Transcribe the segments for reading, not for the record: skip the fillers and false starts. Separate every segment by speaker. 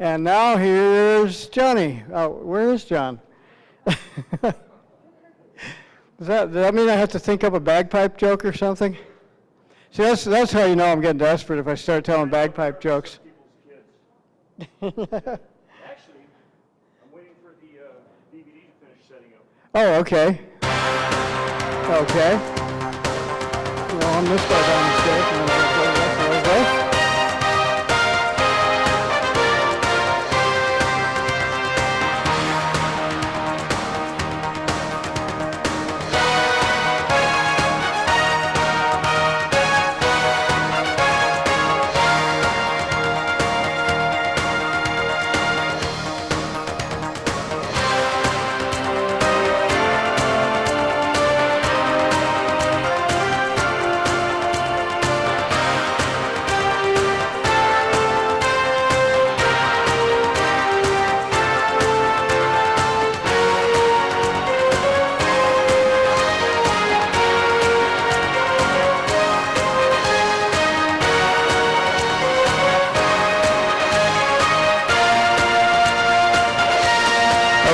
Speaker 1: And now here's Johnny. Oh, where is John? Does that mean I have to think up a bagpipe joke or something? See, that's how you know I'm getting desperate, if I start telling bagpipe jokes.
Speaker 2: Actually, I'm waiting for the DVD to finish setting up.
Speaker 1: Oh, okay. Okay. Well, on this guy down the stairs, and then we'll go that way.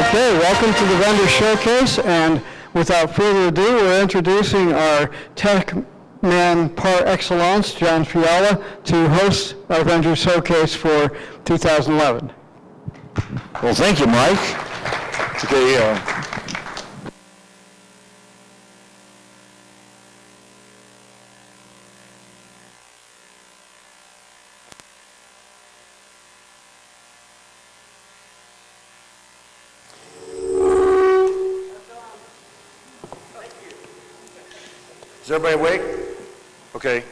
Speaker 1: Okay, welcome to the Vendor Showcase, and without further ado, we're introducing our tech man par excellence, John Fiala, to host our Vendor Showcase for 2011.
Speaker 2: Well, thank you, Mike. Okay, is everybody awake? Okay.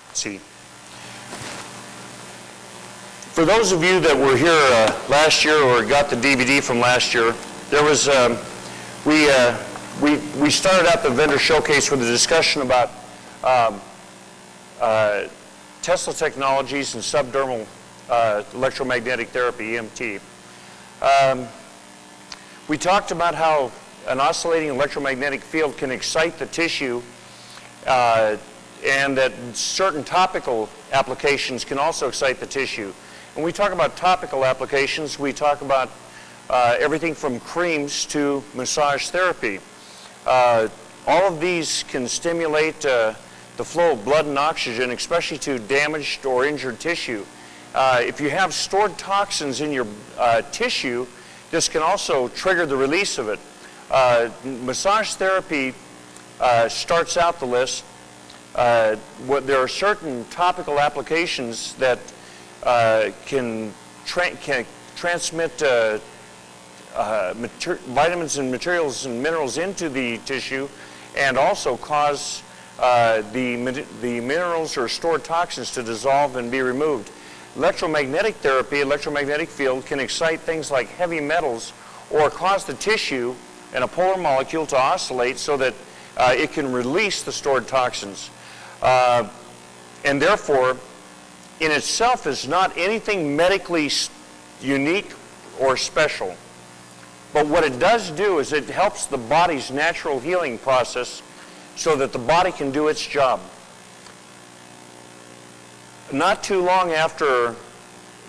Speaker 2: Let's see. For those of you that were here last year or got the DVD from last year, there was we started out the vendor showcase with a discussion about Tesla technologies and subdermal electromagnetic therapy (EMT). We talked about how an oscillating electromagnetic field can excite the tissue, and that certain topical applications can also excite the tissue. When we talk about topical applications, we talk about everything from creams to massage therapy. All of these can stimulate the flow of blood and oxygen, especially to damaged or injured tissue. If you have stored toxins in your tissue, this can also trigger the release of it. Massage therapy starts out the list. There are certain topical applications that can transmit vitamins and materials and minerals into the tissue, and also cause the minerals or stored toxins to dissolve and be removed. Electromagnetic therapy, electromagnetic field, can excite things like heavy metals or cause the tissue and a polar molecule to oscillate so that it can release the stored toxins. And therefore, in itself is not anything medically unique or special. But what it does do is it helps the body's natural healing process so that the body can do its job. Not too long after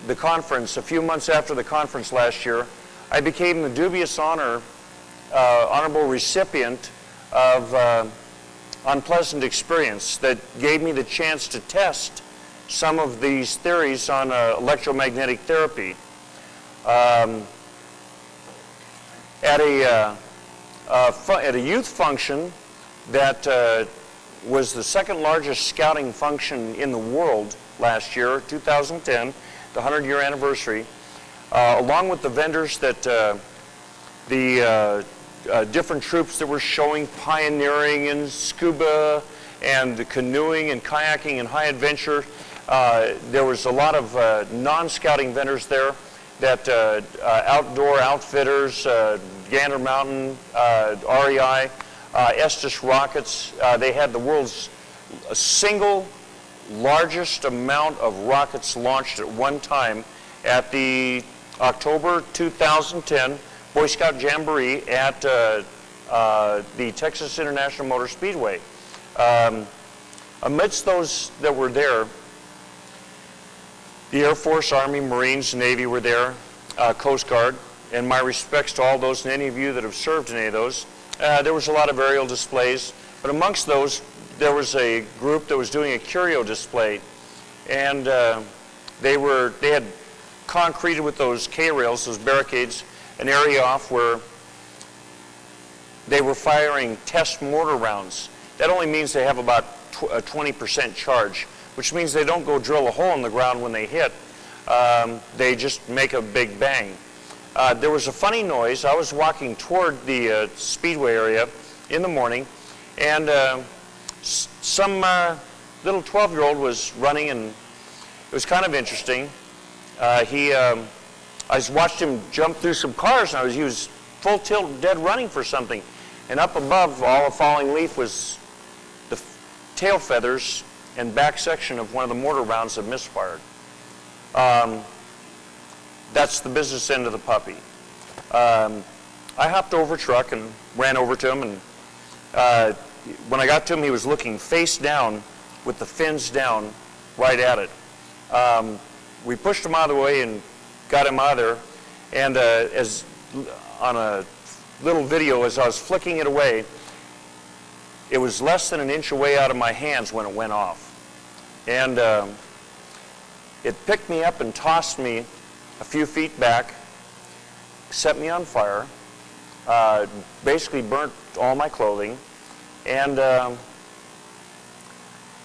Speaker 2: the conference, a few months after the conference last year, I became the dubious honorable recipient of unpleasant experience that gave me the chance to test some of these theories on electromagnetic therapy. At a youth function that was the second largest scouting function in the world last year, 2010, the 100-year anniversary, along with the vendors that the different troops that were showing pioneering and scuba and the canoeing and kayaking and high adventure. There was a lot of non-scouting vendors there, that outdoor outfitters, Gander Mountain, REI, Estes Rockets. They had the world's single largest amount of rockets launched at one time at the October 2010 Boy Scout Jamboree at the Texas International Motor Speedway. Amidst those that were there, The Air Force, Army, Marines, Navy were there, Coast Guard, and my respects to all those and any of you that have served in any of those. There was a lot of aerial displays, but amongst those, there was a group that was doing a curio display, and they had concreted with those K-rails, those barricades, an area off where they were firing test mortar rounds. That only means they have about a 20% charge, which means they don't go drill a hole in the ground when they hit. They just make a big bang. There was a funny noise. I was walking toward the speedway area in the morning, and some little 12-year-old was running, and it was kind of interesting. I watched him jump through some cars, and he was full tilt dead running for something. And up above all a falling leaf was the tail feathers and back section of one of the mortar rounds that misfired. That's the business end of the puppy. I hopped over a truck and ran over to him, and when I got to him, he was looking face down with the fins down right at it. We pushed him out of the way and got him out of there, and as on a little video, as I was flicking it away, it was less than an inch away out of my hands when it went off. And it picked me up and tossed me a few feet back, set me on fire, basically burnt all my clothing, and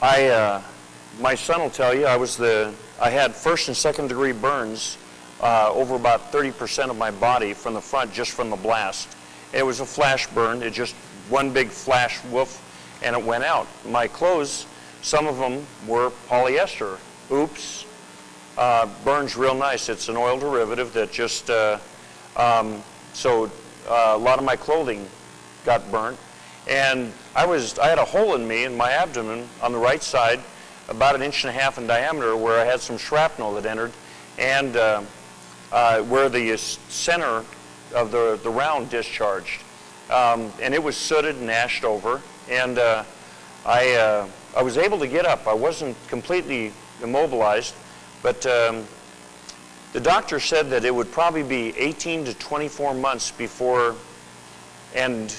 Speaker 2: my son will tell you, I had first and second degree burns over about 30% of my body from the front, just from the blast. It was a flash burn. It just one big flash woof, and it went out. My clothes, some of them were polyester. Oops. Burns real nice. It's an oil derivative that just, so a lot of my clothing got burnt. And I had a hole in me in my abdomen on the right side, about 1.5 inches in diameter, where I had some shrapnel that entered, and where the center of the round discharged. And it was sooted and ashed over, and I was able to get up. I wasn't completely immobilized, but the doctor said that it would probably be 18 to 24 months before, and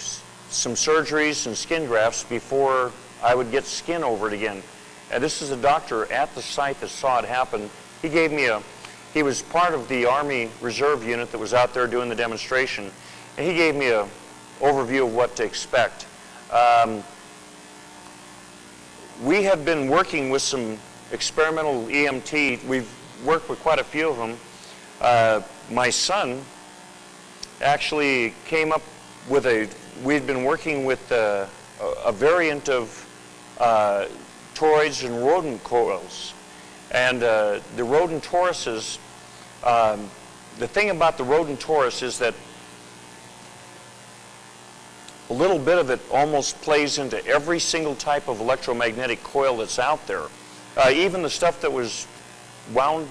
Speaker 2: some surgeries and skin grafts before I would get skin over it again. And this is a doctor at the site that saw it happen. He was part of the Army Reserve unit that was out there doing the demonstration, and he gave me an overview of what to expect. We have been working with some experimental EMT. We've worked with quite a few of them. My son actually came up with we'd been working with a variant of toroids and rodent coils. And the rodent toruses, the thing about the rodent torus is that a little bit of it almost plays into every single type of electromagnetic coil that's out there. Even the stuff that was wound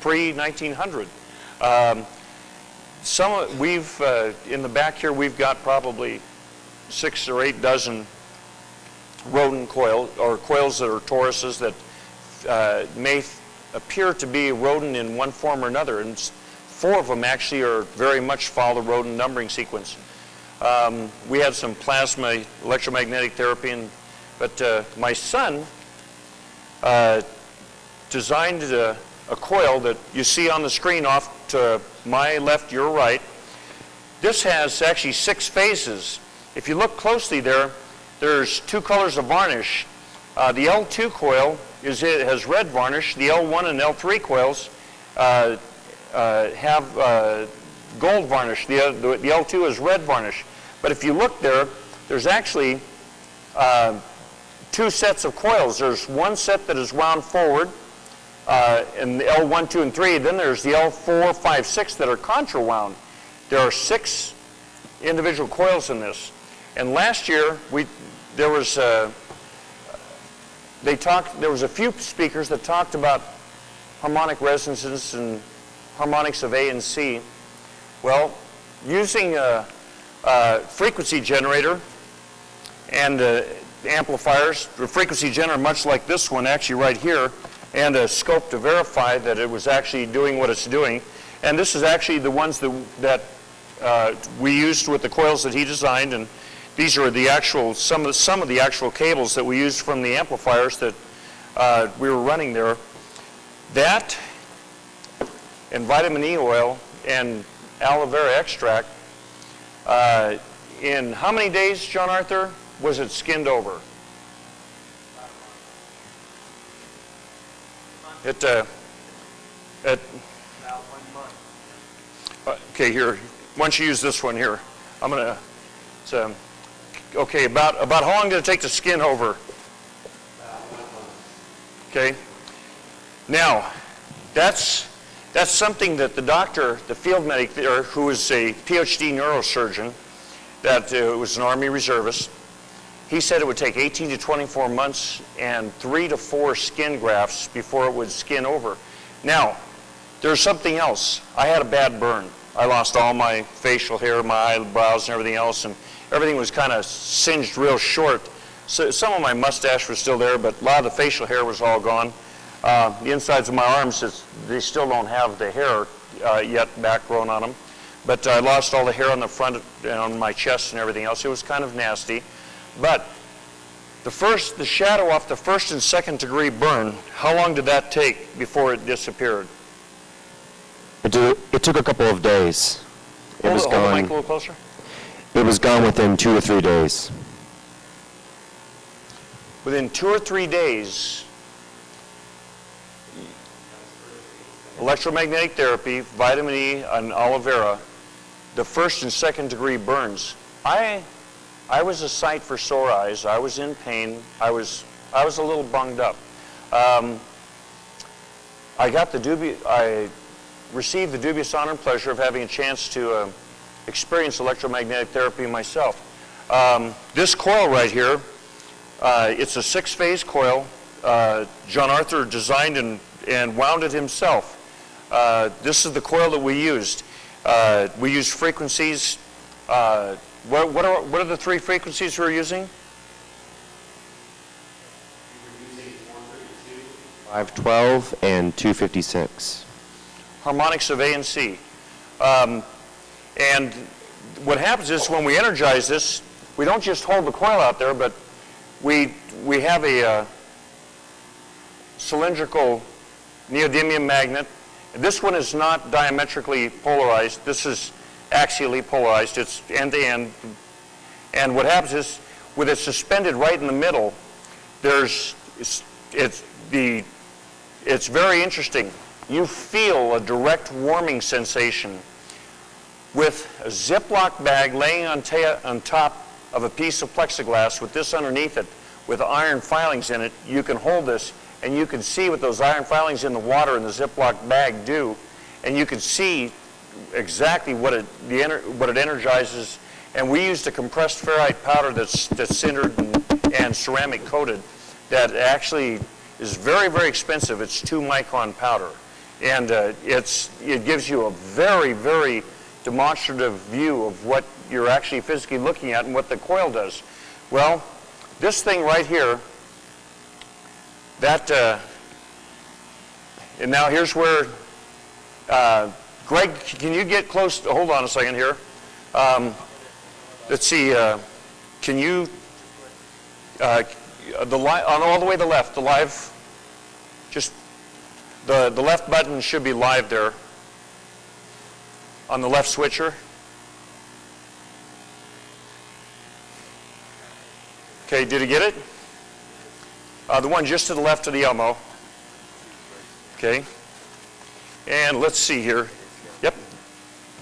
Speaker 2: pre-1900. In the back here, we've got probably 6 or 8 dozen rodent coils, or coils that are toruses that may appear to be rodent in one form or another, and 4 of them actually are very much follow the rodent numbering sequence. We had some plasma electromagnetic therapy, but my son designed a coil that you see on the screen off to my left, your right. This has actually 6 phases. If you look closely there's 2 colors of varnish. The L2 coil has red varnish. The L1 and L3 coils have gold varnish. The L2 is red varnish. But if you look there's actually 2 sets of coils. There's one set that is wound forward, and the L1, 2, and 3. Then there's the L4, 5, 6 that are contra wound. There are 6 individual coils in this. And last year there was a few speakers that talked about harmonic resonances and harmonics of A and C. Well, using a frequency generator and amplifiers, the frequency generator much like this one actually right here, and a scope to verify that it was actually doing what it's doing. And this is actually the ones that we used with the coils that he designed, and these are the actual, some of the actual cables that we used from the amplifiers that we were running there. That and vitamin E oil and aloe vera extract, in how many days, John Arthur, was it skinned over? About 1 month. Okay, here. Why don't you use this one here? I'm gonna. Okay, about how long did it take to skin over? Okay. Now, that's something that the doctor, the field medic there, who is a PhD neurosurgeon, that was an Army reservist, he said it would take 18 to 24 months and 3 to 4 skin grafts before it would skin over. Now, there's something else. I had a bad burn. I lost all my facial hair, my eyebrows and everything else, and everything was kind of singed real short. So some of my mustache was still there, but a lot of the facial hair was all gone. The insides of my arms, they still don't have the hair yet back grown on them. But I lost all the hair on the front and on my chest and everything else. It was kind of nasty. But the shadow off the 1st and 2nd degree burn, how long did that take before it disappeared?
Speaker 3: It took a couple of days.
Speaker 2: Hold the mic a little closer.
Speaker 3: It was gone within 2 or 3 days.
Speaker 2: Within 2 or 3 days, electromagnetic therapy, vitamin E, and aloe vera, the 1st and 2nd degree burns. I was a sight for sore eyes. I was in pain. I was a little bunged up. I received the dubious honor and pleasure of having a chance to experience electromagnetic therapy myself. This coil right here, it's a 6-phase coil. John Arthur designed and wound it himself. This is the coil that we used. We used frequencies. What are the 3 frequencies we were using?
Speaker 3: 512 and 256.
Speaker 2: Harmonics of A and C. And what happens is when we energize this, we don't just hold the coil out there, but we have a cylindrical neodymium magnet. This one is not diametrically polarized. This is axially polarized. It's end-to-end. And what happens is, with it suspended right in the middle, it's very interesting. You feel a direct warming sensation with a Ziploc bag laying on top of a piece of plexiglass with this underneath it, with iron filings in it. You can hold this, and you can see what those iron filings in the water in the Ziploc bag do, and you can see exactly what it energizes. And we used a compressed ferrite powder that's sintered and ceramic coated that actually is very, very expensive. It's 2-micron powder. And it gives you a very, very demonstrative view of what you're actually physically looking at and what the coil does. Well, this thing right here, and now here's where, Greg, can you get close? Hold on a second here. Let's see, can you, all the way to the left, the live, just the left button should be live there on the left switcher. Okay, did you get it? The one just to the left of the elbow. Okay. And let's see here. Yep.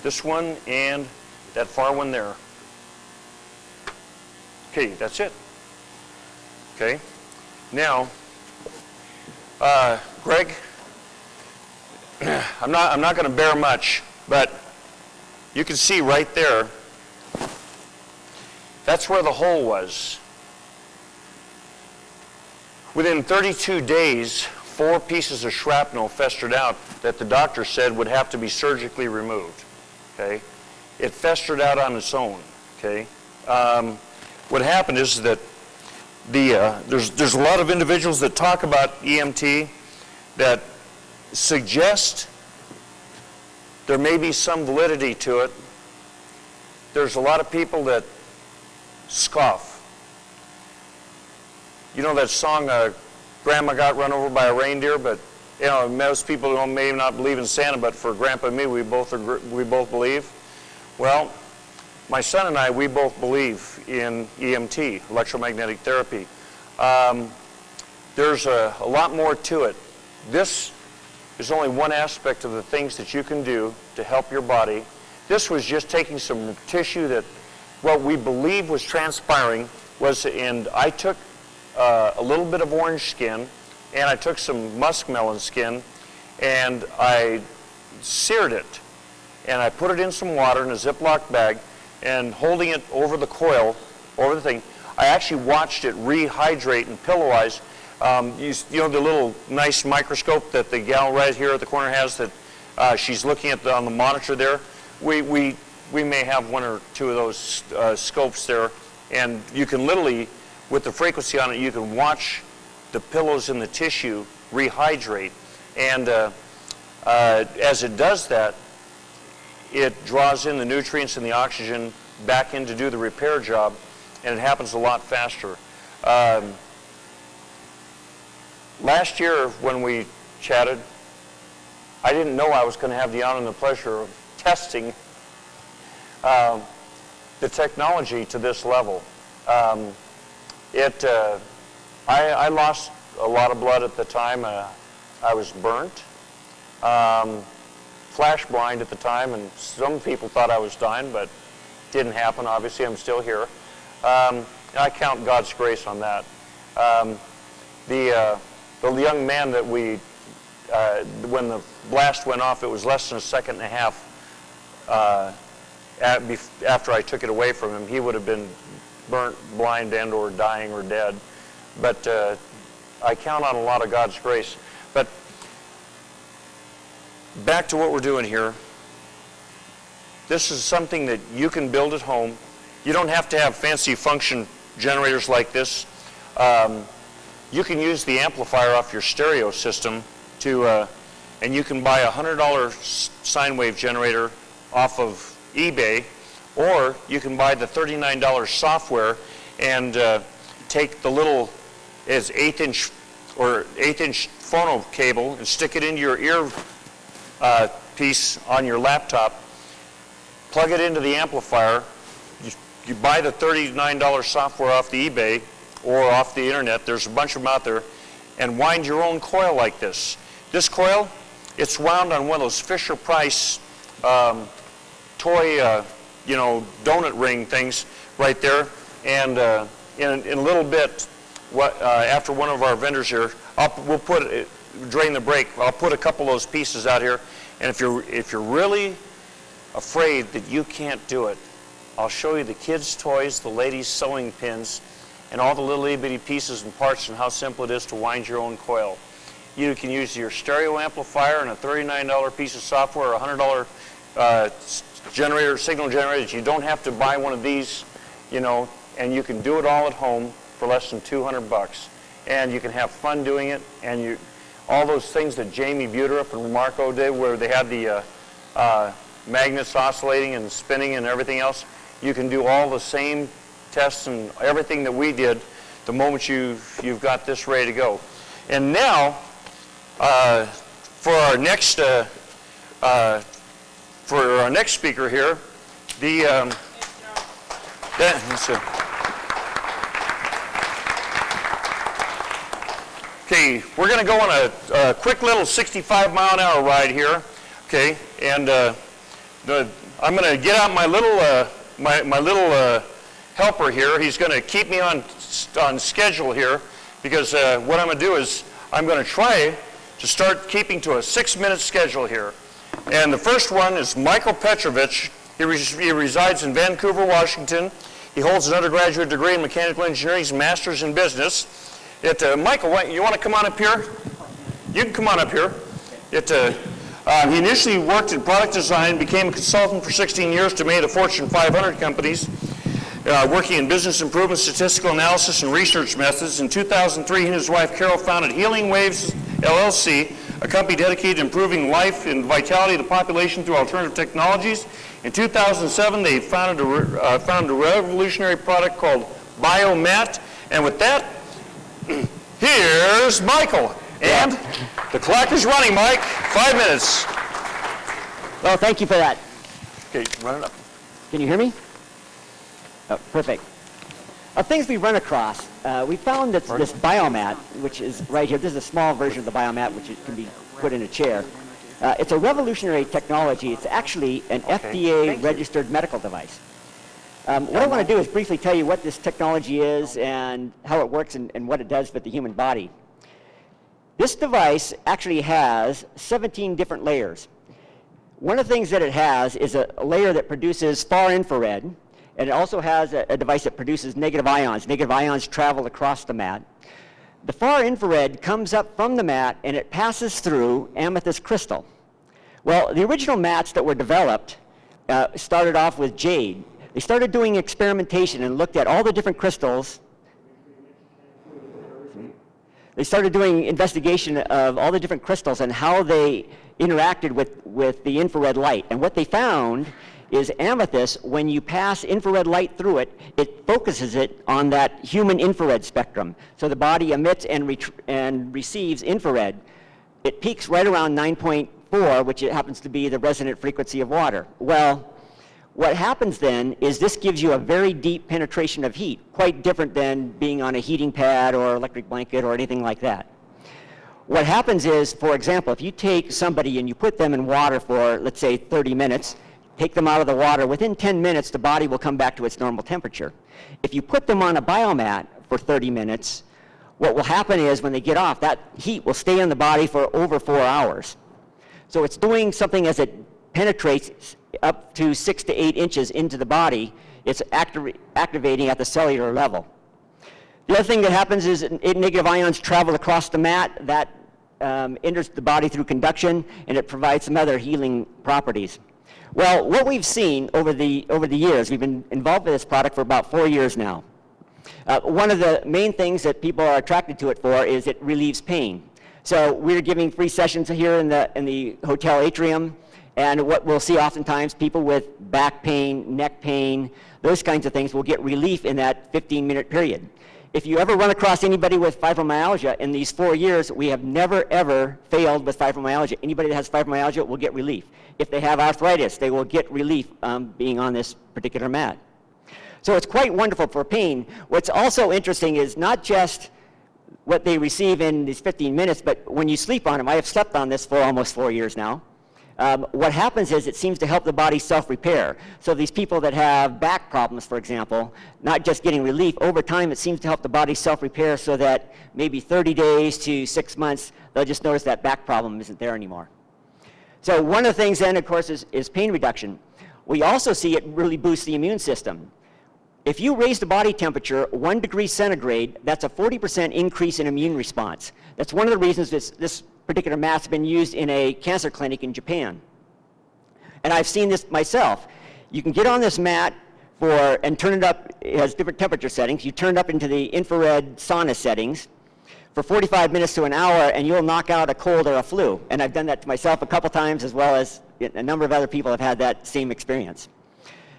Speaker 2: This one and that far one there. Okay, that's it. Okay. Now, Greg, I'm not going to bear much, but you can see right there, that's where the hole was. Within 32 days, 4 pieces of shrapnel festered out that the doctor said would have to be surgically removed. Okay, it festered out on its own. Okay, what happened is that there's a lot of individuals that talk about EMT, that suggest there may be some validity to it. There's a lot of people that scoff. You know that song, Grandma Got Run Over by a Reindeer, but you know, most people don't, may not believe in Santa, but for Grandpa and me, we both believe. Well, my son and I, we both believe in EMT, electromagnetic therapy. There's a lot more to it. This is only one aspect of the things that you can do to help your body. This was just taking some tissue that what we believe was transpiring was, and I took a little bit of orange skin, and I took some muskmelon skin, and I seared it, and I put it in some water in a Ziploc bag, and holding it over the coil, over the thing, I actually watched it rehydrate and pillowize. You know the little nice microscope that the gal right here at the corner has that she's looking at on the monitor there? We may have one or two of those scopes there, and you can literally, with the frequency on it, you can watch the pillows in the tissue rehydrate. And as it does that, it draws in the nutrients and the oxygen back in to do the repair job, and it happens a lot faster. Last year when we chatted, I didn't know I was going to have the honor and the pleasure of testing the technology to this level. I lost a lot of blood at the time. I was burnt, flash blind at the time, and some people thought I was dying, but it didn't happen. Obviously, I'm still here. I count God's grace on that. The young man that when the blast went off, it was less than a second and a half after I took it away from him. He would have been burnt, blind, and or dying or dead. But I count on a lot of God's grace. But back to what we're doing here. This is something that you can build at home. You don't have to have fancy function generators like this. You can use the amplifier off your stereo system to, and you can buy a $100 sine wave generator off of eBay, or you can buy the $39 software and take the little, as 1/8" or 1/8" phono cable and stick it into your ear piece on your laptop, plug it into the amplifier. You buy the $39 software off the eBay or off the internet, there's a bunch of them out there, and wind your own coil like this. This coil, it's wound on one of those Fisher-Price toy, donut ring things right there. And in a little bit, after one of our vendors here, we'll put during the break, I'll put a couple of those pieces out here. And if you're really afraid that you can't do it, I'll show you the kids' toys, the ladies' sewing pins, and all the little itty-bitty pieces and parts and how simple it is to wind your own coil. You can use your stereo amplifier and a $39 piece of software, or a $100 generator, signal generator. You don't have to buy one of these, and you can do it all at home for less than $200. And you can have fun doing it, and all those things that Jamie Buterup and Marco did, where they had the magnets oscillating and spinning and everything else, you can do all the same tests and everything that we did the moment you've got this ready to go. And now, for our next speaker here, okay, we're going to go on a quick little 65-mile-an-hour ride here. Okay, and I'm going to get out my little my little helper here. He's going to keep me on schedule here, because what I'm going to do is I'm going to try to start keeping to a 6-minute schedule here. And the first one is Michael Petrovich. He resides in Vancouver, Washington. He holds an undergraduate degree in mechanical engineering, he's a master's in business. Michael, you want to come on up here? You can come on up here. He initially worked in product design, became a consultant for 16 years to many of the Fortune 500 companies, working in business improvement, statistical analysis, and research methods. In 2003, he and his wife Carol founded Healing Waves LLC, a company dedicated to improving life and vitality of the population through alternative technologies. In 2007, they founded a revolutionary product called BioMat. And with that, here's Michael. And the clock is running, Mike. 5 minutes.
Speaker 4: Well, thank you for that.
Speaker 2: Okay, run it up.
Speaker 4: Can you hear me? Oh, perfect. Things we run across, we found that this biomat, which is right here, this is a small version of the biomat, which can be put in a chair. It's a revolutionary technology. It's actually an FDA-registered medical device. What I want to do is briefly tell you what this technology is and how it works and what it does with the human body. This device actually has 17 different layers. One of the things that it has is a layer that produces far infrared, and it also has a device that produces negative ions. Negative ions travel across the mat. The far infrared comes up from the mat and it passes through amethyst crystal. Well, the original mats that were developed started off with jade. They started doing experimentation and looked at all the different crystals. They started doing investigation of all the different crystals and how they interacted with the infrared light. And what they found is amethyst, when you pass infrared light through it, it focuses it on that human infrared spectrum. So the body emits and receives infrared. It peaks right around 9.4, which it happens to be the resonant frequency of water. Well, what happens then is this gives you a very deep penetration of heat, quite different than being on a heating pad or electric blanket or anything like that. What happens is, for example, if you take somebody and you put them in water for, let's say, 30 minutes, take them out of the water, within 10 minutes, the body will come back to its normal temperature. If you put them on a biomat for 30 minutes, what will happen is when they get off, that heat will stay in the body for over 4 hours. So it's doing something as it penetrates up to 6 to 8 inches into the body. It's activating at the cellular level. The other thing that happens is negative ions travel across the mat. That enters the body through conduction, and it provides some other healing properties. Well, what we've seen over the years, we've been involved with this product for about 4 years now. One of the main things that people are attracted to it for is it relieves pain. So we're giving free sessions here in the hotel atrium, and what we'll see oftentimes, people with back pain, neck pain, those kinds of things will get relief in that 15-minute period. If you ever run across anybody with fibromyalgia, in these 4 years, we have never, ever failed with fibromyalgia. Anybody that has fibromyalgia will get relief. If they have arthritis, they will get relief being on this particular mat. So it's quite wonderful for pain. What's also interesting is not just what they receive in these 15 minutes, but when you sleep on them. I have slept on this for almost 4 years now. What happens is it seems to help the body self-repair. So these people that have back problems, for example, not just getting relief, over time it seems to help the body self-repair so that maybe 30 days to 6 months, they'll just notice that back problem isn't there anymore. So one of the things then, of course, is pain reduction. We also see it really boosts the immune system. If you raise the body temperature 1 degree centigrade, that's a 40% increase in immune response. That's one of the reasons this particular mat's been used in a cancer clinic in Japan. And I've seen this myself. You can get on this mat and turn it up. It has different temperature settings. You turn it up into the infrared sauna settings for 45 minutes to an hour, and you'll knock out a cold or a flu. And I've done that to myself a couple times, as well as a number of other people have had that same experience.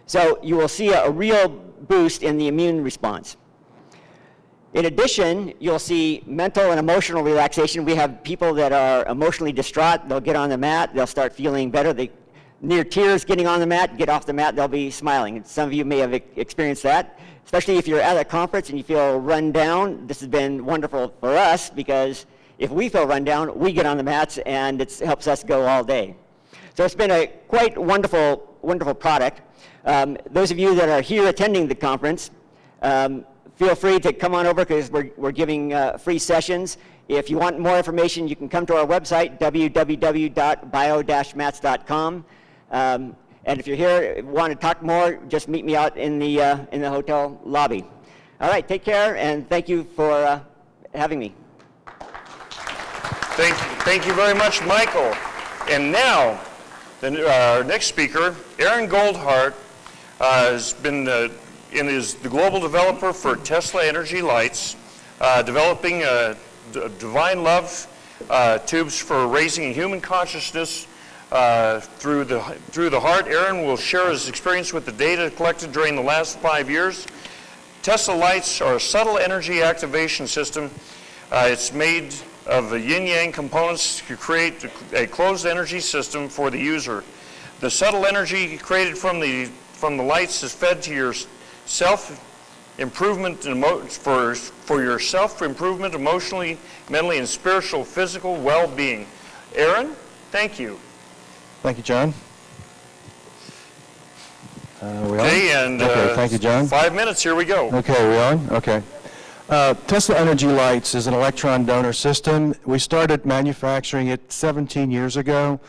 Speaker 4: So you will see a real boost in the immune response. In addition, you'll see mental and emotional relaxation. We have people that are emotionally distraught. They'll get on the mat. They'll start feeling better. They near tears getting on the mat, get off the mat, they'll be smiling. And some of you may have experienced that, especially if you're at a conference and you feel run down. This has been wonderful for us because if we feel run down, we get on the mats and it helps us go all day. So it's been a quite wonderful product. Those of you that are here attending the conference, feel free to come on over because we're giving free sessions. If you want more information, you can come to our website, www.bio-mats.com. And if you're here, want to talk more, just meet me out in the hotel lobby. All right, take care, and thank you for having me.
Speaker 2: Thank you very much, Michael. And now, our next speaker, Aaron Goldhart, has been is the global developer for Tesla Energy Lights, developing Divine Love tubes for raising human consciousness through the heart. Aaron will share his experience with the data collected during the last 5 years. Tesla lights are a subtle energy activation system. It's made of the yin-yang components to create a closed energy system for the user. The subtle energy created from the lights is fed to your self-improvement for your self-improvement emotionally, mentally, and spiritual, physical well-being. Aaron, thank you.
Speaker 5: Thank you, John. We on?
Speaker 2: Okay, and
Speaker 5: okay, thank you, John.
Speaker 2: 5 minutes, here we go.
Speaker 5: Okay, we on? Okay. Tesla Energy Lights is an electron donor system. We started manufacturing it 17 years ago,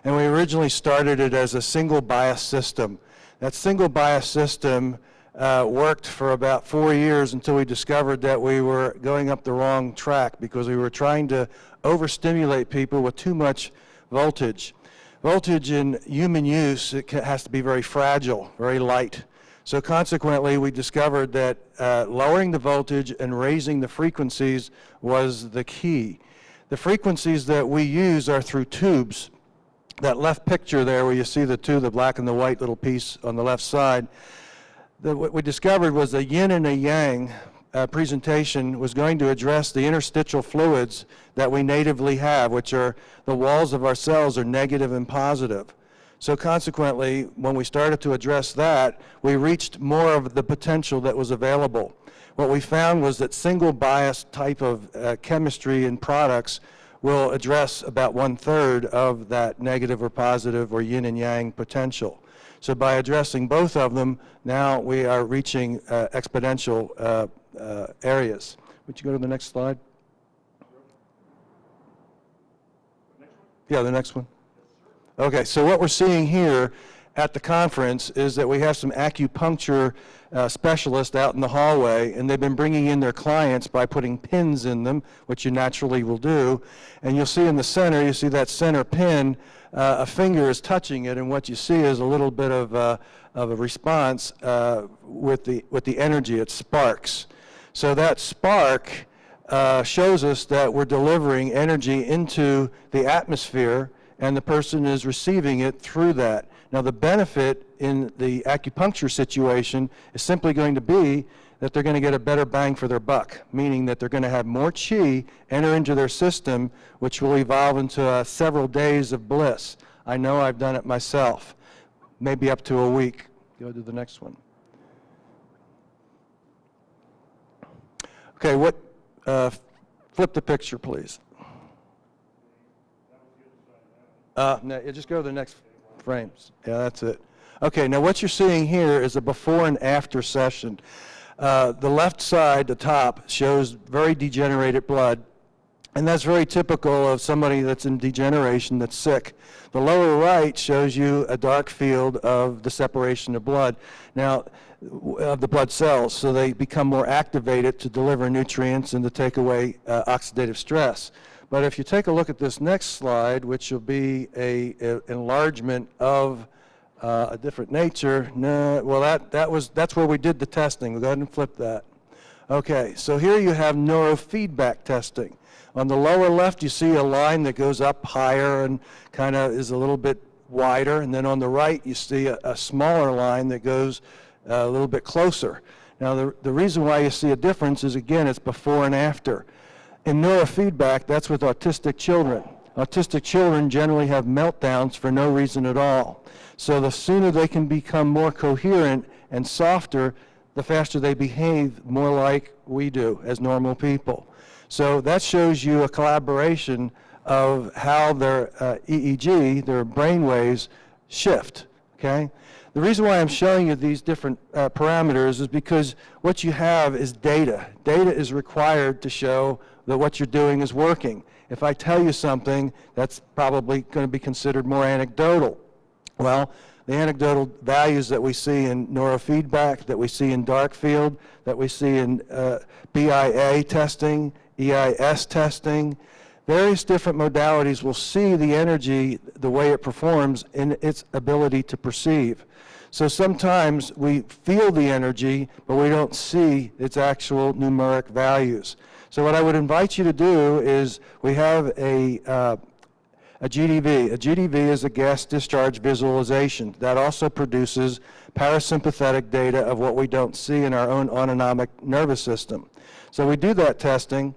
Speaker 5: and we originally started it as a single bias system. That single bias system worked for about 4 years until we discovered that we were going up the wrong track because we were trying to overstimulate people with too much voltage. Voltage in human use, it has to be very fragile, very light. So consequently, we discovered that lowering the voltage and raising the frequencies was the key. The frequencies that we use are through tubes. That left picture there where you see the two, the black and the white little piece on the left side, what we discovered was a yin and a yang presentation was going to address the interstitial fluids that we natively have, which are the walls of our cells are negative and positive. So consequently, when we started to address that, we reached more of the potential that was available. What we found was that single bias type of chemistry and products will address about 1/3 of that negative or positive or yin and yang potential. So by addressing both of them, now we are reaching exponential areas. Would you go to the next slide? Yeah, the next one. Okay, so what we're seeing here at the conference is that we have some acupuncture specialists out in the hallway, and they've been bringing in their clients by putting pins in them, which you naturally will do. And you'll see in the center, you see that center pin, a finger is touching it, and what you see is a little bit of a response with the energy. It sparks. So that spark shows us that we're delivering energy into the atmosphere, and the person is receiving it through that. Now the benefit in the acupuncture situation is simply going to be that they're going to get a better bang for their buck, meaning that they're going to have more chi enter into their system, which will evolve into several days of bliss. I know I've done it myself, maybe up to a week. Go to the next one. Okay, flip the picture, please. No, just go to the next frames. Yeah, that's it. Okay, now what you're seeing here is a before and after session. The left side, the top, shows very degenerated blood, and that's very typical of somebody that's in degeneration that's sick. The lower right shows you a dark field of the separation of blood. Now, of the blood cells, so they become more activated to deliver nutrients and to take away oxidative stress. But if you take a look at this next slide, which will be an enlargement of a different nature, that's where we did the testing. We'll go ahead and flip that. Okay, so here you have neurofeedback testing. On the lower left, you see a line that goes up higher and kind of is a little bit wider, and then on the right, you see a smaller line that goes a little bit closer. Now, the reason why you see a difference is, again, it's before and after. In neurofeedback, that's with autistic children. Autistic children generally have meltdowns for no reason at all. So the sooner they can become more coherent and softer, the faster they behave more like we do as normal people. So that shows you a collaboration of how their EEG, their brain waves, shift, okay? The reason why I'm showing you these different parameters is because what you have is data. Data is required to show that what you're doing is working. If I tell you something, that's probably going to be considered more anecdotal. Well, the anecdotal values that we see in neurofeedback, that we see in dark field, that we see in BIA testing, EIS testing, various different modalities will see the energy, the way it performs in its ability to perceive. So sometimes we feel the energy, but we don't see its actual numeric values. So what I would invite you to do is, we have a GDV. A GDV is a gas discharge visualization that also produces parasympathetic data of what we don't see in our own autonomic nervous system. So we do that testing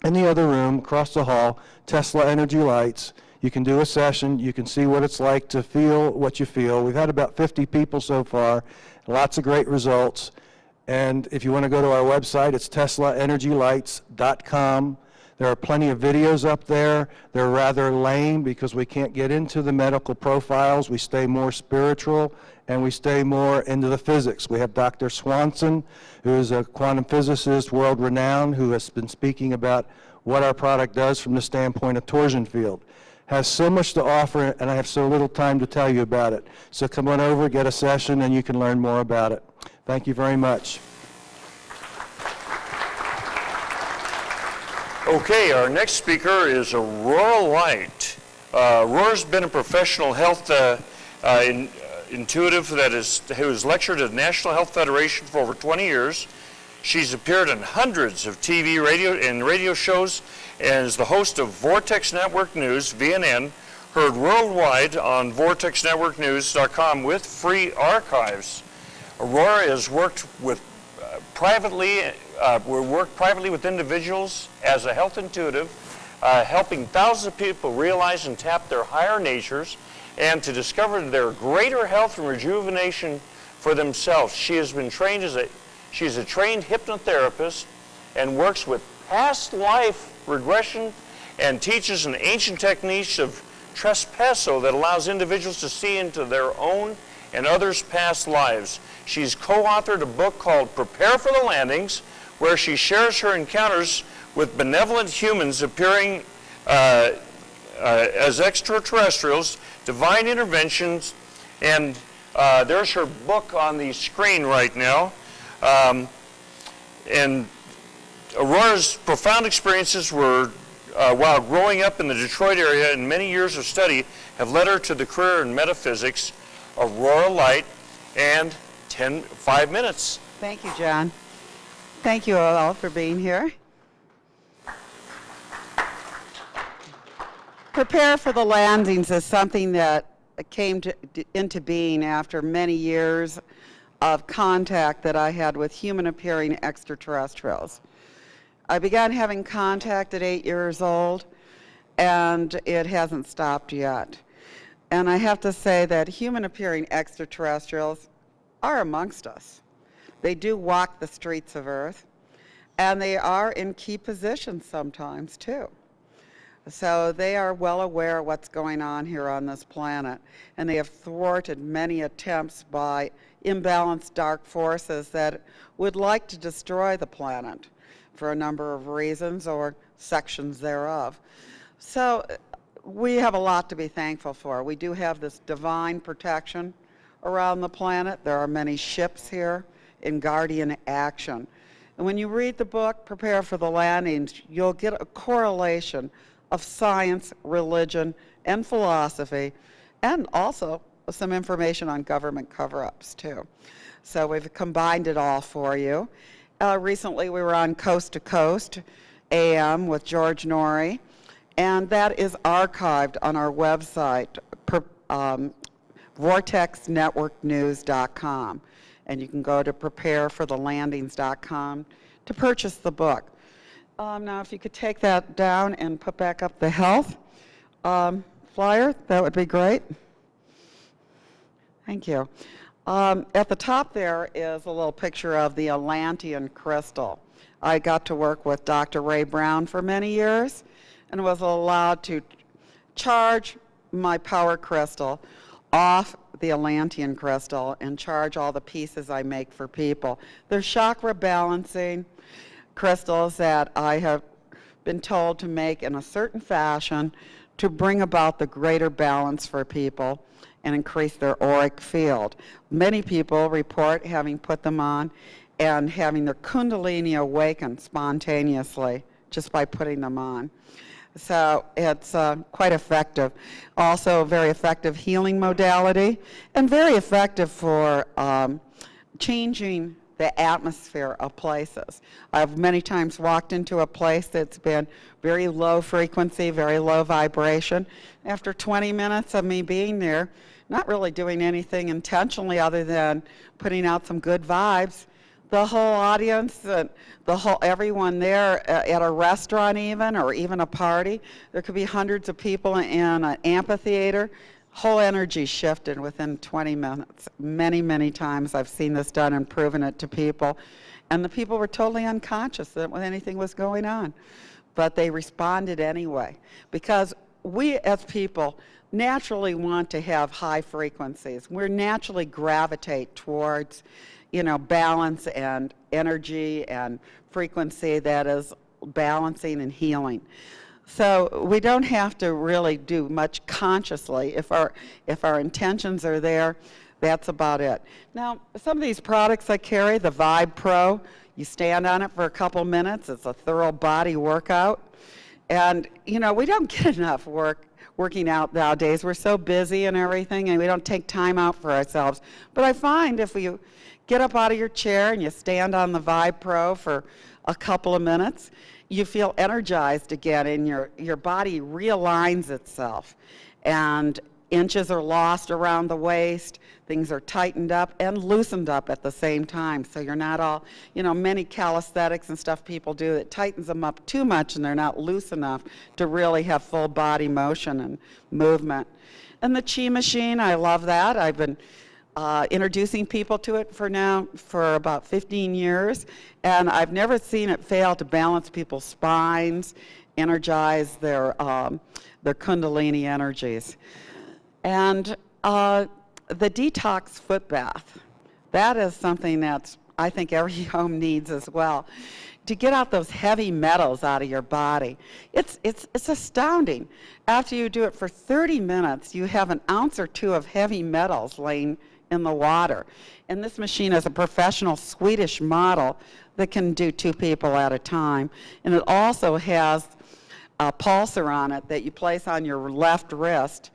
Speaker 5: in the other room, across the hall, Tesla Energy Lights. You can do a session, you can see what it's like to feel what you feel. We've had about 50 people so far, lots of great results. And if you want to go to our website, it's teslaenergylights.com. There are plenty of videos up there. They're rather lame because we can't get into the medical profiles. We stay more spiritual and we stay more into the physics. We have Dr. Swanson, who is a quantum physicist, world-renowned, who has been speaking about what our product does from the standpoint of torsion field. Has so much to offer, and I have so little time to tell you about it. So come on over, get a session, and you can learn more about it. Thank you very much.
Speaker 2: Okay, our next speaker is Aurora Light. Aurora's been a professional health intuitive who has lectured at the National Health Federation for over 20 years. She's appeared in hundreds of TV, radio shows, and is the host of Vortex Network News, VNN, heard worldwide on vortexnetworknews.com with free archives. Aurora has worked privately with individuals as a health intuitive, helping thousands of people realize and tap their higher natures and to discover their greater health and rejuvenation for themselves. She has been trained she's a trained hypnotherapist and works with past life regression and teaches an ancient technique of trespasso that allows individuals to see into their own and others' past lives. She's co-authored a book called Prepare for the Landings, where she shares her encounters with benevolent humans appearing as extraterrestrials, divine interventions, and there's her book on the screen right now. And Aurora's profound experiences were while growing up in the Detroit area, and many years of study have led her to the career in metaphysics. Aurora Light, and 5 minutes.
Speaker 6: Thank you, John. Thank you all for being here. Prepare for the Landings is something that came into being after many years of contact that I had with human-appearing extraterrestrials. I began having contact at 8 years old, and it hasn't stopped yet. And I have to say that human-appearing extraterrestrials are amongst us. They do walk the streets of Earth, and they are in key positions sometimes, too. So they are well aware of what's going on here on this planet, and they have thwarted many attempts by imbalanced dark forces that would like to destroy the planet for a number of reasons or sections thereof. So we have a lot to be thankful for. We do have this divine protection around the planet. There are many ships here in guardian action. And when you read the book, Prepare for the Landings, you'll get a correlation of science, religion, and philosophy, and also some information on government cover-ups, too. So we've combined it all for you. Recently, we were on Coast to Coast AM with George Norrie, and that is archived on our website, vortexnetworknews.com. And you can go to prepareforthelandings.com to purchase the book. Now, if you could take that down and put back up the health flyer, that would be great. Thank you. At the top there is a little picture of the Atlantean crystal. I got to work with Dr. Ray Brown for many years and was allowed to charge my power crystal off the Atlantean crystal and charge all the pieces I make for people. They're chakra balancing crystals that I have been told to make in a certain fashion to bring about the greater balance for people and increase their auric field. Many people report having put them on and having their kundalini awaken spontaneously just by putting them on. So it's quite effective. Also a very effective healing modality and very effective for changing the atmosphere of places. I've many times walked into a place that's been very low frequency, very low vibration. After 20 minutes of me being there, not really doing anything intentionally other than putting out some good vibes, the whole audience, everyone there at a restaurant even, or even a party, there could be hundreds of people in an amphitheater, whole energy shifted within 20 minutes. Many, many times I've seen this done and proven it to people. And the people were totally unconscious that anything was going on. But they responded anyway. Because we as people naturally want to have high frequencies. We naturally gravitate towards, balance and energy and frequency that is balancing and healing. So we don't have to really do much consciously. If our intentions are there, that's about it. Now, some of these products I carry, the Vibe Pro, you stand on it for a couple minutes. It's a thorough body workout. And, we don't get enough working out nowadays. We're so busy and everything, and we don't take time out for ourselves. But I find if you get up out of your chair and you stand on the Vibe Pro for a couple of minutes, you feel energized again, and your body realigns itself. And inches are lost around the waist, things are tightened up and loosened up at the same time. So you're not all, many calisthenics and stuff people do that tightens them up too much and they're not loose enough to really have full body motion and movement. And the Chi machine, I love that. I've been introducing people to it for about 15 years, and I've never seen it fail to balance people's spines, energize their kundalini energies. And the detox foot bath, that is something that I think every home needs as well. To get out those heavy metals out of your body. It's astounding. After you do it for 30 minutes, you have an ounce or two of heavy metals laying in the water. And this machine is a professional Swedish model that can do 2 people at a time. And it also has a pulsar on it that you place on your left wrist,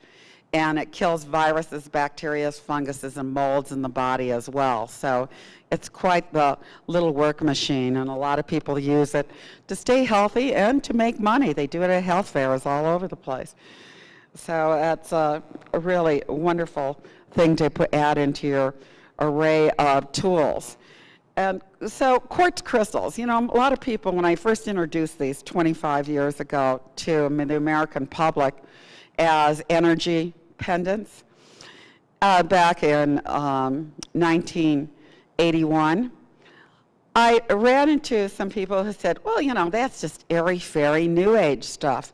Speaker 6: and it kills viruses, bacteria, funguses, and molds in the body as well. So it's quite the little work machine, and a lot of people use it to stay healthy and to make money. They do it at health fairs all over the place. So that's a really wonderful thing to add into your array of tools. And so quartz crystals, a lot of people, when I first introduced these 25 years ago to the American public as energy pendants, back in 1981, I ran into some people who said, well, that's just airy-fairy New Age stuff.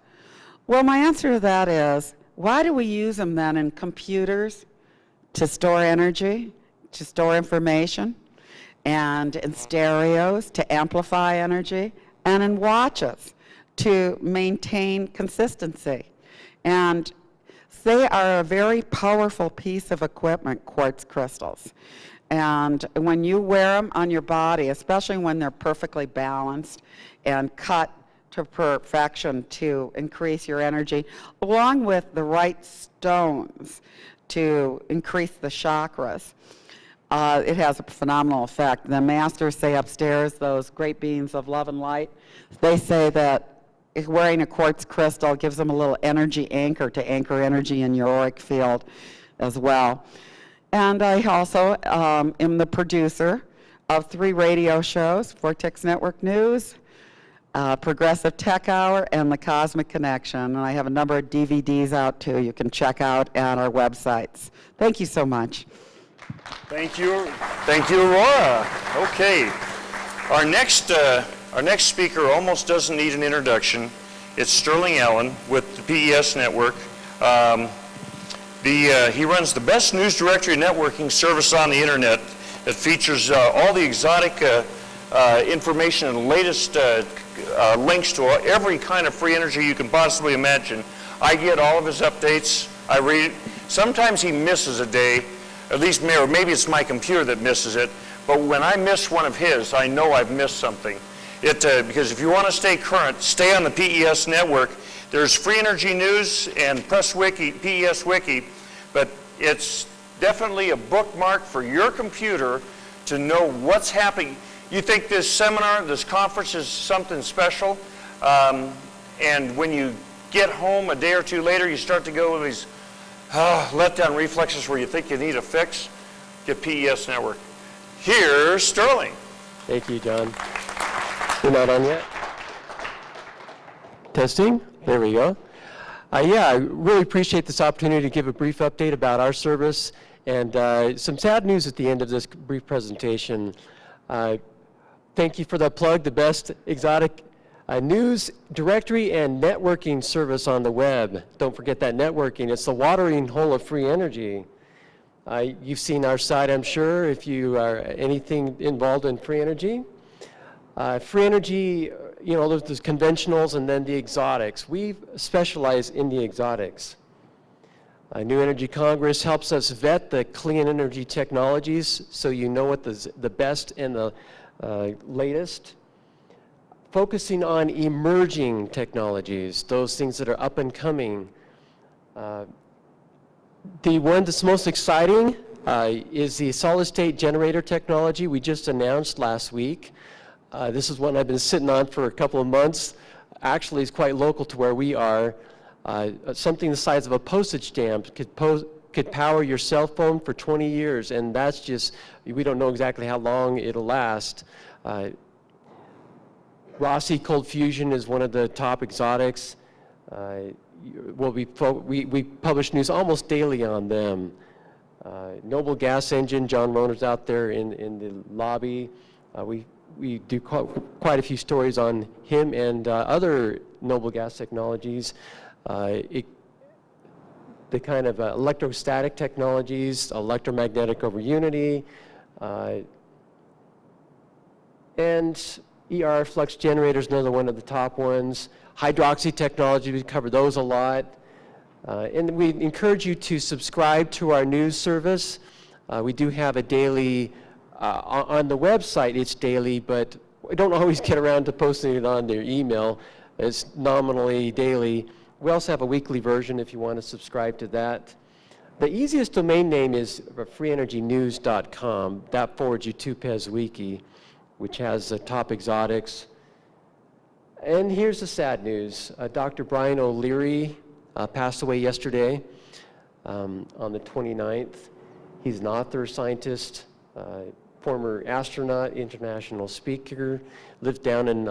Speaker 6: Well, my answer to that is, why do we use them then in computers to store energy, to store information, and in stereos to amplify energy, and in watches to maintain consistency? And they are a very powerful piece of equipment, quartz crystals. And when you wear them on your body, especially when they're perfectly balanced and cut to perfection to increase your energy, along with the right stones to increase the chakras, it has a phenomenal effect. The masters say upstairs, those great beings of love and light, they say that wearing a quartz crystal gives them a little energy anchor to anchor energy in your auric field as well. And I also am the producer of 3 radio shows, Vortex Network News, Progressive Tech Hour, and The Cosmic Connection. And I have a number of DVDs out too you can check out at our websites. Thank you so much.
Speaker 2: Thank you, Aurora. Okay, our next speaker almost doesn't need an introduction. It's Sterling Allen with the PES Network. He runs the best news directory networking service on the internet that features all the exotic information and latest links to every kind of free energy you can possibly imagine. I get all of his updates. I read it. Sometimes he misses a day, at least or maybe it's my computer that misses it. But when I miss one of his, I know I've missed something. Because if you want to stay current, stay on the PES network. There's free energy news and Press Wiki, PES Wiki, but it's definitely a bookmark for your computer to know what's happening. You think this seminar, this conference is something special, and when you get home a day or two later, you start to go with these letdown reflexes where you think you need a fix. Get PES Network. Here's Sterling.
Speaker 7: Thank you, John. We're not on yet? Testing? There we go. Yeah, I really appreciate this opportunity to give a brief update about our service and some sad news at the end of this brief presentation. Thank you for the plug, the best exotic news directory and networking service on the web. Don't forget that networking. It's the watering hole of free energy. You've seen our site, I'm sure, if you are anything involved in free energy. Free energy, you know, there's conventionals and then the exotics. We specialize in the exotics. New Energy Congress helps us vet the clean energy technologies so you know what the best and the latest. Focusing on emerging technologies, those things that are up and coming. The one that's most exciting is the solid-state generator technology we just announced last week. This is one I've been sitting on for a couple of months. Actually, it's quite local to where we are. Something the size of a postage stamp could power your cell phone for 20 years, and that's just, we don't know exactly how long it'll last. Rossi cold fusion is one of the top exotics. We publish news almost daily on them. Noble gas engine, John Roner's out there in the lobby. We do quite a few stories on him and other noble gas technologies. The kind of electrostatic technologies, electromagnetic over unity, and ER flux generators, another one of the top ones. Hydroxy technology, we cover those a lot. And we encourage you to subscribe to our news service. We do have a daily, on the website it's daily, but we don't always get around to posting it on their email. It's nominally daily. We also have a weekly version if you want to subscribe to that. The easiest domain name is freeenergynews.com. That forwards you to PESWiki, which has top exotics. And here's the sad news. Dr. Brian O'Leary passed away yesterday on the 29th. He's an author, scientist, former astronaut, international speaker, lived down in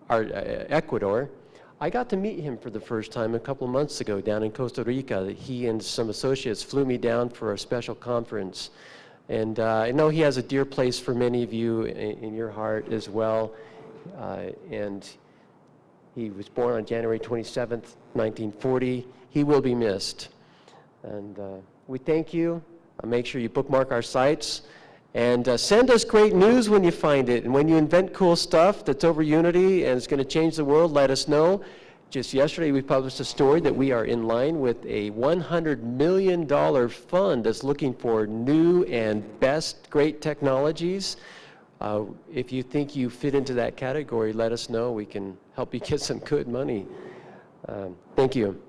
Speaker 7: Ecuador. I got to meet him for the first time a couple of months ago down in Costa Rica. He and some associates flew me down for a special conference. And I know he has a dear place for many of you in your heart as well. And he was born on January 27th, 1940. He will be missed. And we thank you. Make sure you bookmark our sites. And send us great news when you find it. And when you invent cool stuff that's over Unity and it's going to change the world, let us know. Just yesterday, we published a story that we are in line with a $100 million fund that's looking for new and best great technologies. If you think you fit into that category, let us know. We can help you get some good money. Thank you.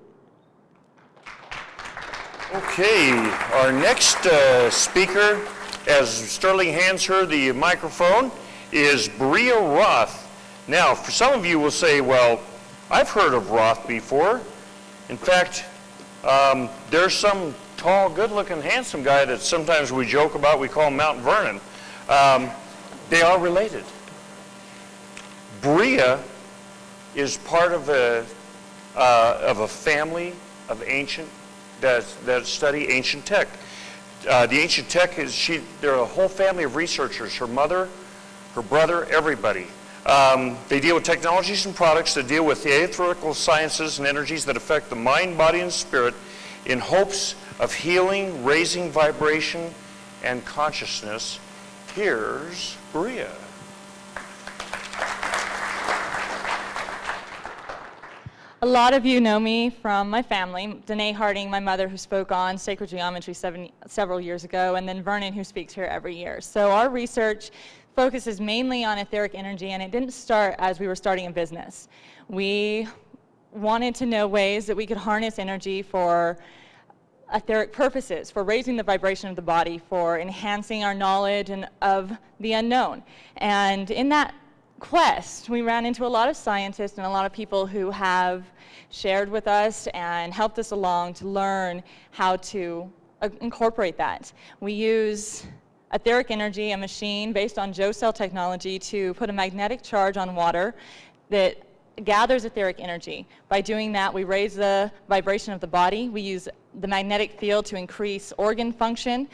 Speaker 2: Okay, our next speaker, as Sterling hands her the microphone, is Bria Roth. Now, for some of you will say, well, I've heard of Roth before. In fact, there's some tall, good-looking, handsome guy that sometimes we joke about. We call him Mount Vernon. They are related. Bria is part of a family of ancient that study ancient tech. The ancient tech they're a whole family of researchers. Her mother, her brother, everybody. They deal with technologies and products that deal with the ethereal sciences and energies that affect the mind, body, and spirit in hopes of healing, raising vibration, and consciousness. Here's Bria.
Speaker 8: A lot of you know me from my family. Danae Harding, my mother, who spoke on sacred geometry several years ago, and then Vernon, who speaks here every year. So our research focuses mainly on etheric energy, and it didn't start as we were starting a business. We wanted to know ways that we could harness energy for etheric purposes, for raising the vibration of the body, for enhancing our knowledge and of the unknown. And in that quest, we ran into a lot of scientists and a lot of people who have shared with us and helped us along to learn how to incorporate that. We use etheric energy, a machine based on Joe cell technology, to put a magnetic charge on water that gathers etheric energy. By doing that, we raise the vibration of the body. We use the magnetic field to increase organ function.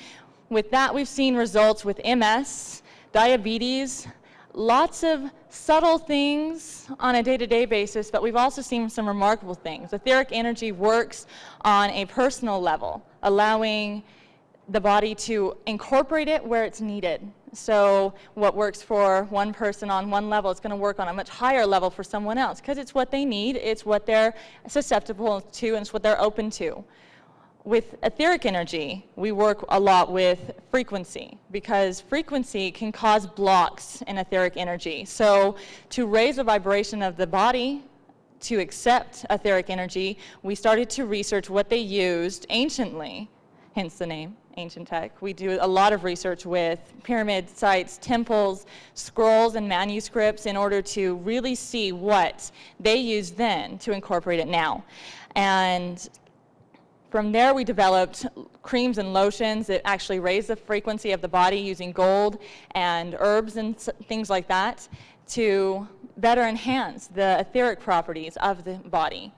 Speaker 8: With that, we've seen results with MS, diabetes, lots of subtle things on a day-to-day basis, but we've also seen some remarkable things. Etheric energy works on a personal level, allowing the body to incorporate it where it's needed. So what works for one person on one level is going to work on a much higher level for someone else, because it's what they need, it's what they're susceptible to, and it's what they're open to. With etheric energy, we work a lot with frequency, because frequency can cause blocks in etheric energy. So to raise the vibration of the body to accept etheric energy, we started to research what they used anciently, hence the name, Ancient Tech. We do a lot of research with pyramid sites, temples, scrolls, and manuscripts in order to really see what they used then to incorporate it now. And from there, we developed creams and lotions that actually raise the frequency of the body using gold and herbs and things like that to better enhance the etheric properties of the body.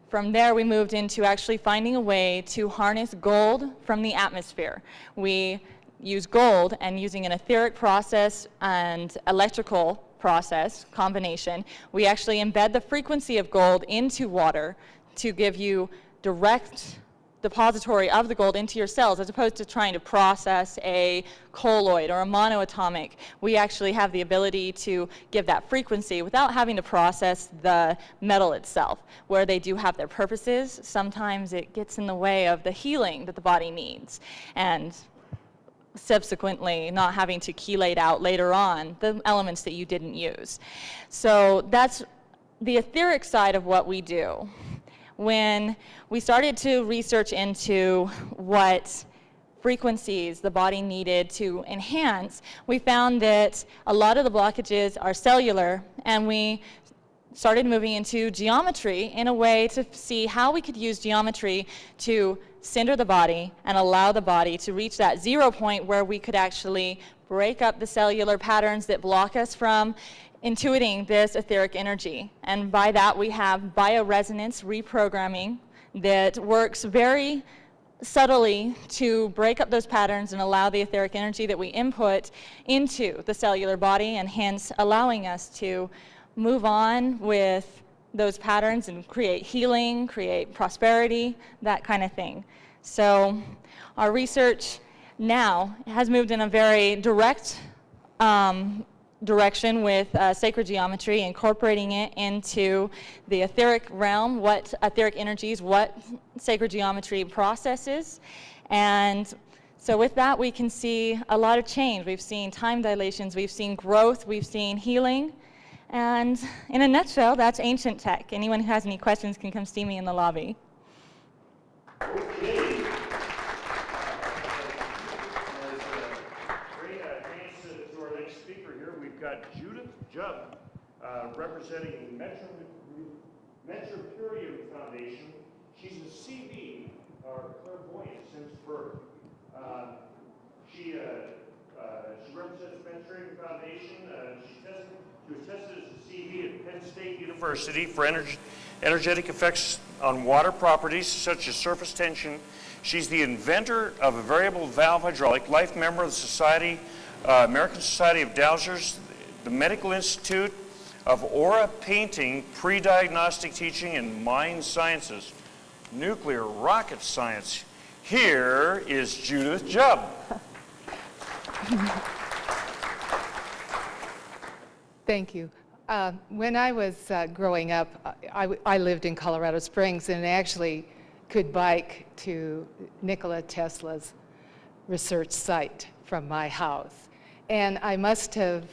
Speaker 8: From there, we moved into actually finding a way to harness gold from the atmosphere. We use gold, and using an etheric process and electrical process combination, we actually embed the frequency of gold into water to give you direct depository of the gold into your cells, as opposed to trying to process a colloid or a monoatomic. We actually have the ability to give that frequency without having to process the metal itself. Where they do have their purposes, sometimes it gets in the way of the healing that the body needs, and subsequently not having to chelate out later on the elements that you didn't use. So that's the etheric side of what we do. When we started to research into what frequencies the body needed to enhance, we found that a lot of the blockages are cellular, and we started moving into geometry in a way to see how we could use geometry to center the body and allow the body to reach that 0 point where we could actually break up the cellular patterns that block us from intuiting this etheric energy. And by that, we have bioresonance reprogramming that works very subtly to break up those patterns and allow the etheric energy that we input into the cellular body, and hence allowing us to move on with those patterns and create healing, create prosperity, that kind of thing. So our research now has moved in a very direct direction with sacred geometry, incorporating it into the etheric realm, what etheric energies, what sacred geometry processes. And so with that, we can see a lot of change. We've seen time dilations, we've seen growth, we've seen healing. And in a nutshell, that's Ancient Tech. Anyone who has any questions can come see me in the lobby.
Speaker 2: We've got Judith Jubb, representing Metropolitan Foundation. She's a CV, or clairvoyant, since birth. She represents Metropolitan Foundation. She was tested as a CV at Penn State University for energetic effects on water properties such as surface tension. She's the inventor of a variable valve hydraulic, life member of the American Society of Dowsers, the Medical Institute of Aura Painting, Pre-Diagnostic Teaching, and Mind Sciences, Nuclear Rocket Science. Here is Judith Jubb.
Speaker 9: Thank you. When I was growing up, I lived in Colorado Springs and actually could bike to Nikola Tesla's research site from my house. And I must have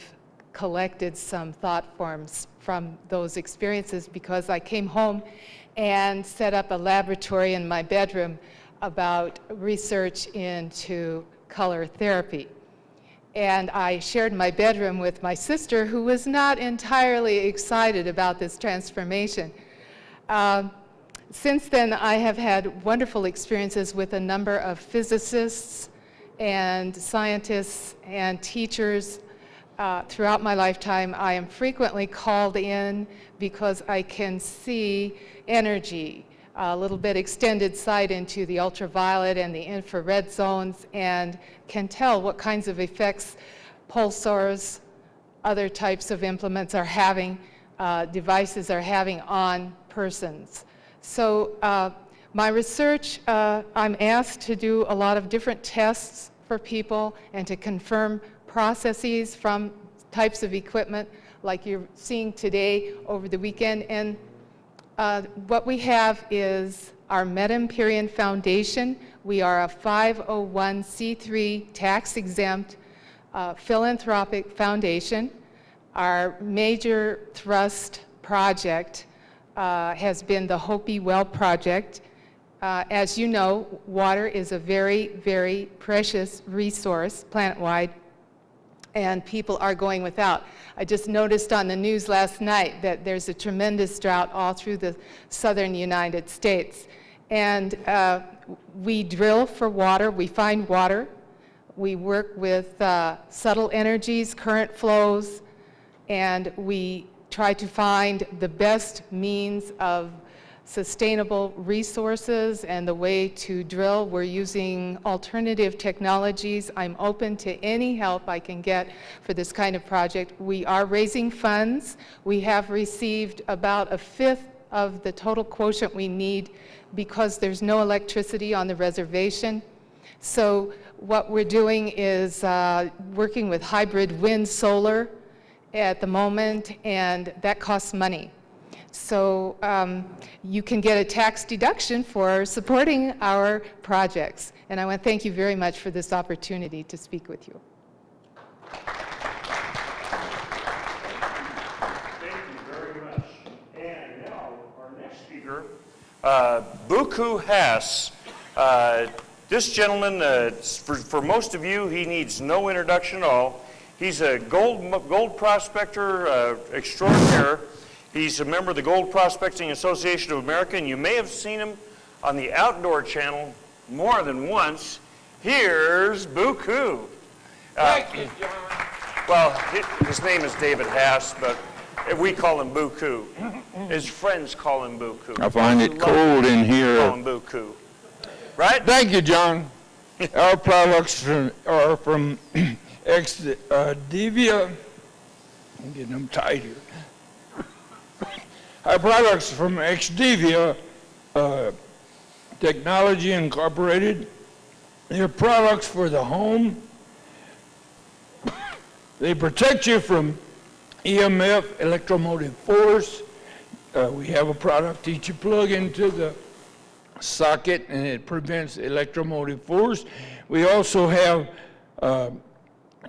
Speaker 9: collected some thought forms from those experiences, because I came home and set up a laboratory in my bedroom about research into color therapy. And I shared my bedroom with my sister, who was not entirely excited about this transformation. Since then, I have had wonderful experiences with a number of physicists and scientists and teachers. Throughout my lifetime, I am frequently called in because I can see energy, a little bit extended sight into the ultraviolet and the infrared zones, and can tell what kinds of effects pulsars, other types of implements are having, devices are having on persons. So my research, I'm asked to do a lot of different tests for people and to confirm processes from types of equipment like you're seeing today over the weekend. And what we have is our Meta-Empyrean Foundation. We are a 501c3 tax-exempt philanthropic foundation. Our major thrust project has been the Hopi Well Project. As you know, water is a very, very precious resource planet-wide, and people are going without. I just noticed on the news last night that there's a tremendous drought all through the southern United States. And we drill for water, we find water, we work with subtle energies, current flows, and we try to find the best means of sustainable resources and the way to drill. We're using alternative technologies. I'm open to any help I can get for this kind of project. We are raising funds. We have received about 1/5 of the total quotient we need because there's no electricity on the reservation. So what we're doing is working with hybrid wind solar at the moment, and that costs money. So you can get a tax deduction for supporting our projects. And I want to thank you very much for this opportunity to speak with you.
Speaker 2: Thank you very much. And now our next speaker, Buku Hass. This gentleman, for most of you, he needs no introduction at all. He's a gold prospector extraordinaire. He's a member of the Gold Prospecting Association of America, and you may have seen him on the Outdoor Channel more than once. Here's Buku.
Speaker 10: Thank you, John.
Speaker 2: Well, his name is David Hass, but we call him Buku. His friends call him Buku.
Speaker 10: I find it cold in here.
Speaker 2: Call him Buku. Right?
Speaker 10: Thank you, John. Our products are from Expo. I'm getting them tight here. Our products from Expo Technology Incorporated. They're products for the home. They protect you from EMF, electromotive force. We have a product that you plug into the socket and it prevents electromotive force. We also have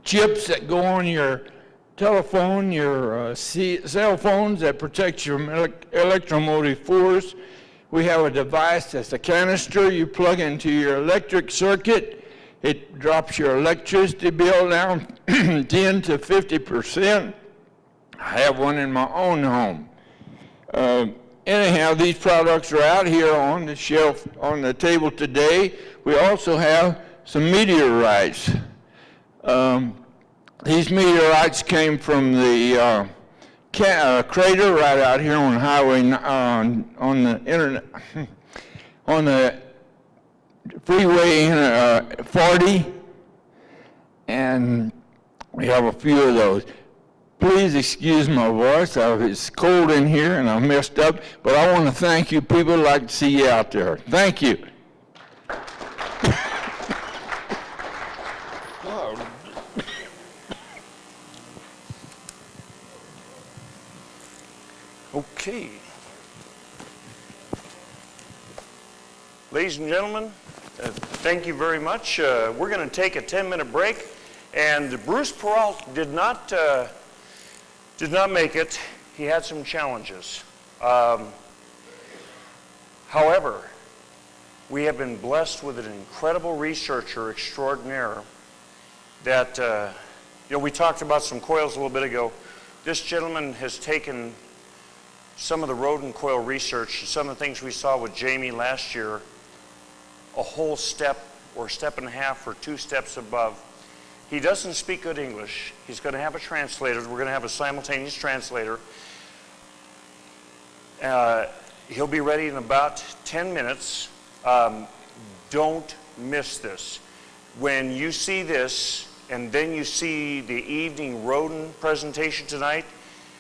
Speaker 10: chips that go on your telephone, your cell phones that protect you from electromotive force. We have a device that's a canister you plug into your electric circuit. It drops your electricity bill down 10 to 50%. I have one in my own home. Anyhow, these products are out here on the shelf on the table today. We also have some meteorites. These meteorites came from the crater right out here on Highway on the internet on the Freeway 40, and we have a few of those. Please excuse my voice. It's cold in here and I messed up, but I want to thank you. People like to see you out there. Thank you.
Speaker 2: Okay. Ladies and gentlemen, thank you very much. We're going to take a 10-minute break, and Bruce Peralt did not make it. He had some challenges. However, We have been blessed with an incredible researcher extraordinaire that, we talked about some coils a little bit ago. This gentleman has taken some of the rodent coil research, some of the things we saw with Jamie last year, a whole step or step and a half or 2 steps above. He doesn't speak good English. He's going to have a translator. We're going to have a simultaneous translator. He'll be ready in about 10 minutes. Don't miss this. When you see this, and then you see the evening rodent presentation tonight,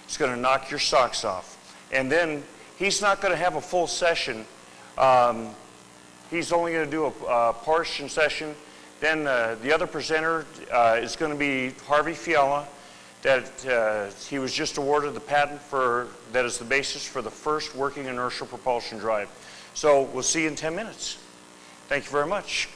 Speaker 2: it's going to knock your socks off. And then he's not going to have a full session. He's only going to do a portion session. Then the other presenter is going to be Harvey Fiala, that he was just awarded the patent for, that is the basis for the first working inertial propulsion drive. So we'll see you in 10 minutes. Thank you very much.